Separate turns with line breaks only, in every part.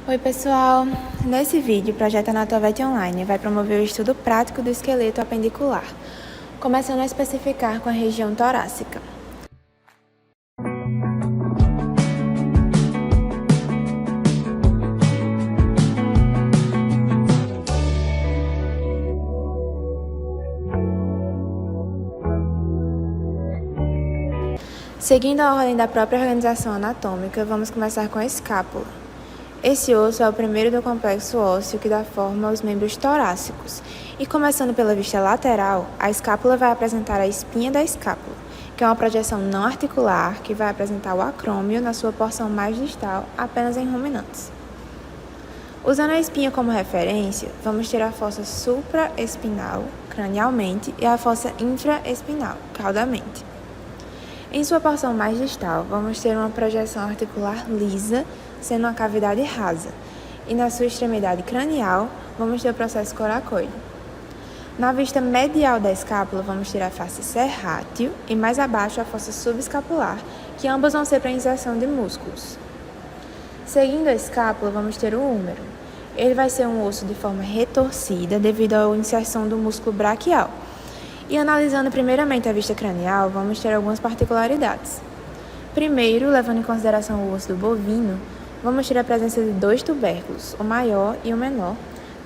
Oi pessoal, nesse vídeo o projeto Anatovete Online vai promover o estudo prático do esqueleto apendicular, começando a especificar com a região torácica. Seguindo a ordem da própria organização anatômica, vamos começar com a escápula. Esse osso é o primeiro do complexo ósseo que dá forma aos membros torácicos. E começando pela vista lateral, a escápula vai apresentar a espinha da escápula, que é uma projeção não articular que vai apresentar o acrômio na sua porção mais distal, apenas em ruminantes. Usando a espinha como referência, vamos ter a fossa supraespinal, cranialmente, e a fossa infraespinal, caudalmente. Em sua porção mais distal, vamos ter uma projeção articular lisa, sendo uma cavidade rasa, e na sua extremidade cranial, vamos ter o processo coracoide. Na vista medial da escápula, vamos ter a face serrátil e mais abaixo a fossa subescapular, que ambas vão ser para inserção de músculos. Seguindo a escápula, vamos ter o húmero. Ele vai ser um osso de forma retorcida devido à inserção do músculo braquial. E analisando primeiramente a vista cranial, vamos ter algumas particularidades. Primeiro, levando em consideração o osso do bovino, vamos ter a presença de dois tubérculos, o maior e o menor,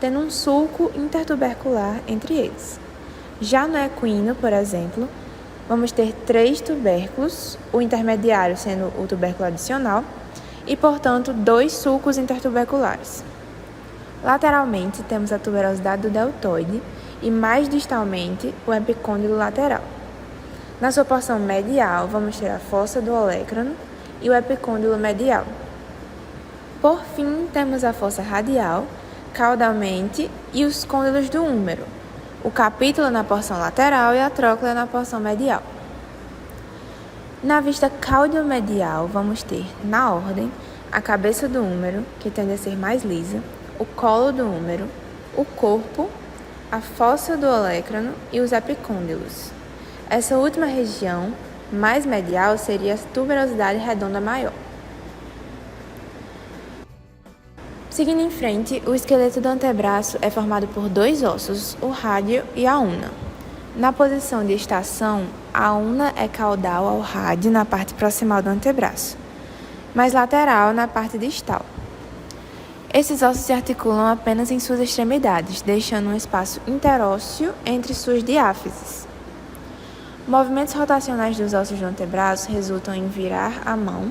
tendo um sulco intertubercular entre eles. Já no equino, por exemplo, vamos ter três tubérculos, o intermediário sendo o tubérculo adicional, e, portanto, dois sulcos intertuberculares. Lateralmente, temos a tuberosidade do deltoide, e mais distalmente o epicôndilo lateral. Na sua porção medial, vamos ter a fossa do olecrano e o epicôndilo medial. Por fim, temos a fossa radial, caudalmente, e os côndilos do húmero, o capítulo na porção lateral e a tróclea na porção medial. Na vista caudilomedial, vamos ter, na ordem, a cabeça do húmero, que tende a ser mais lisa, o colo do húmero, o corpo, a fossa do olecrano e os epicôndilos. Essa última região, mais medial, seria a tuberosidade redonda maior. Seguindo em frente, o esqueleto do antebraço é formado por dois ossos, o rádio e a una. Na posição de estação, a una é caudal ao rádio na parte proximal do antebraço, mas lateral na parte distal. Esses ossos se articulam apenas em suas extremidades, deixando um espaço interósseo entre suas diáfises. Movimentos rotacionais dos ossos do antebraço resultam em virar a mão,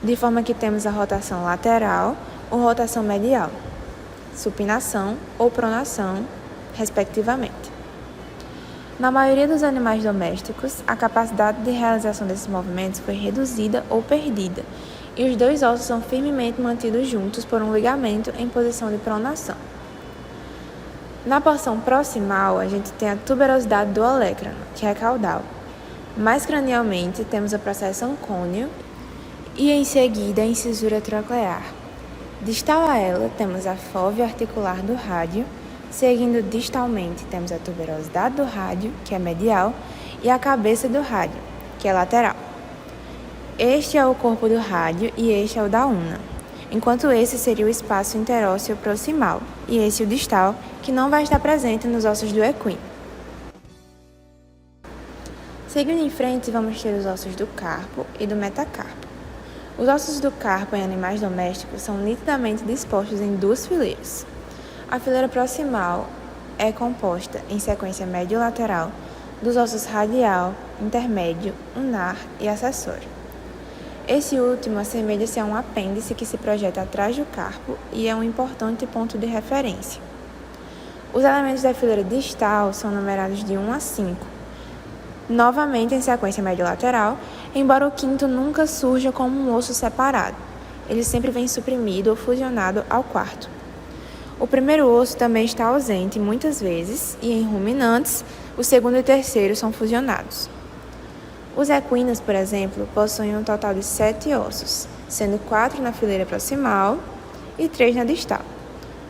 de forma que temos a rotação lateral ou rotação medial, supinação ou pronação, respectivamente. Na maioria dos animais domésticos, a capacidade de realização desses movimentos foi reduzida ou perdida, e os dois ossos são firmemente mantidos juntos por um ligamento em posição de pronação. Na porção proximal, a gente tem a tuberosidade do olecrano, que é caudal. Mais cranialmente, temos o processo ancônio e, em seguida, a incisura troclear. Distal a ela, temos a fóvea articular do rádio. Seguindo distalmente, temos a tuberosidade do rádio, que é medial, e a cabeça do rádio, que é lateral. Este é o corpo do rádio e este é o da una, enquanto esse seria o espaço interósseo proximal e esse o distal, que não vai estar presente nos ossos do equino. Seguindo em frente, vamos ter os ossos do carpo e do metacarpo. Os ossos do carpo em animais domésticos são nitidamente dispostos em duas fileiras. A fileira proximal é composta, em sequência médio-lateral, dos ossos radial, intermédio, unar e acessório. Esse último assemelha-se a um apêndice que se projeta atrás do carpo e é um importante ponto de referência. Os elementos da fileira distal são numerados de 1 a 5, novamente em sequência médio-lateral, embora o quinto nunca surja como um osso separado. Ele sempre vem suprimido ou fusionado ao quarto. O primeiro osso também está ausente muitas vezes e em ruminantes, o segundo e o terceiro são fusionados. Os equinos, por exemplo, possuem um total de 7 ossos, sendo 4 na fileira proximal e 3 na distal.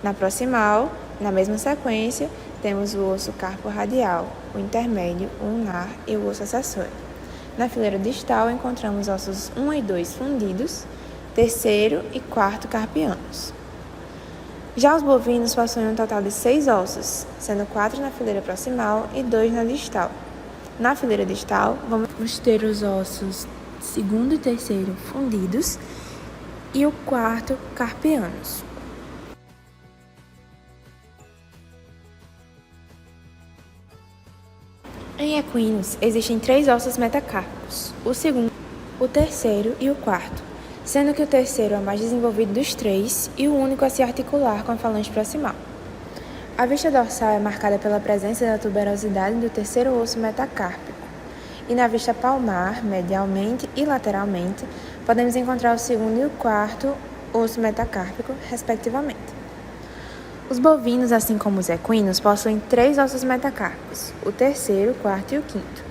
Na proximal, na mesma sequência, temos o osso carpo-radial, o intermédio, o unar e o osso acessório. Na fileira distal, encontramos ossos 1 e 2 fundidos, terceiro e quarto carpianos. Já os bovinos possuem um total de 6 ossos, sendo 4 na fileira proximal e 2 na distal. Na fileira distal, vamos ter os ossos segundo e terceiro fundidos e o quarto carpianos. Em equinos, existem 3 ossos metacárpicos, o segundo, o terceiro e o quarto, sendo que o terceiro é o mais desenvolvido dos 3 e o único a se articular com a falange proximal. A vista dorsal é marcada pela presença da tuberosidade do terceiro osso metacárpico, e na vista palmar, medialmente e lateralmente, podemos encontrar o segundo e o quarto osso metacárpico, respectivamente. Os bovinos, assim como os equinos, possuem 3 ossos metacárpicos, o terceiro, o quarto e o quinto.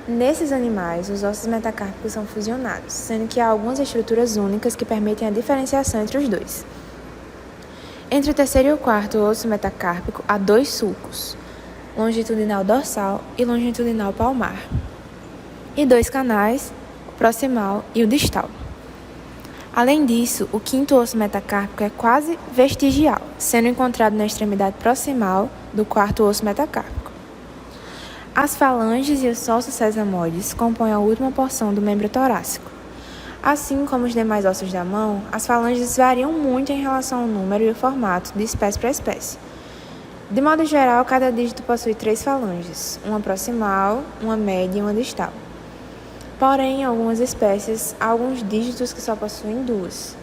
Nesses animais, os ossos metacárpicos são fusionados, sendo que há algumas estruturas únicas que permitem a diferenciação entre os dois. Entre o terceiro e o quarto osso metacárpico há 2 sulcos, longitudinal dorsal e longitudinal palmar, e 2 canais, o proximal e o distal. Além disso, o quinto osso metacárpico é quase vestigial, sendo encontrado na extremidade proximal do quarto osso metacárpico. As falanges e os ossos sesamoides compõem a última porção do membro torácico. Assim como os demais ossos da mão, as falanges variam muito em relação ao número e o formato de espécie para espécie. De modo geral, cada dígito possui 3 falanges, uma proximal, uma média e uma distal. Porém, em algumas espécies, há alguns dígitos que só possuem 2.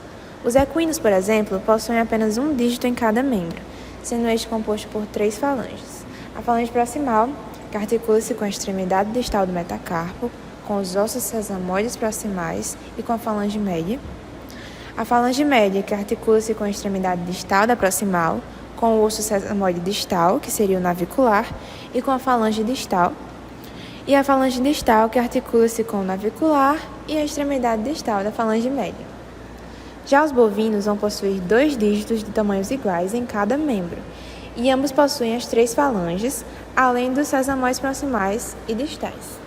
Os equinos, por exemplo, possuem apenas um dígito em cada membro, sendo este composto por 3 falanges. A falange proximal, que articula-se com a extremidade distal do metacarpo, com os ossos sesamoides proximais e com a falange média. A falange média, que articula-se com a extremidade distal da proximal, com o osso sesamoide distal, que seria o navicular, e com a falange distal. E a falange distal, que articula-se com o navicular e a extremidade distal da falange média. Já os bovinos vão possuir 2 dígitos de tamanhos iguais em cada membro, e ambos possuem as 3 falanges, além dos sesamoides proximais e distais.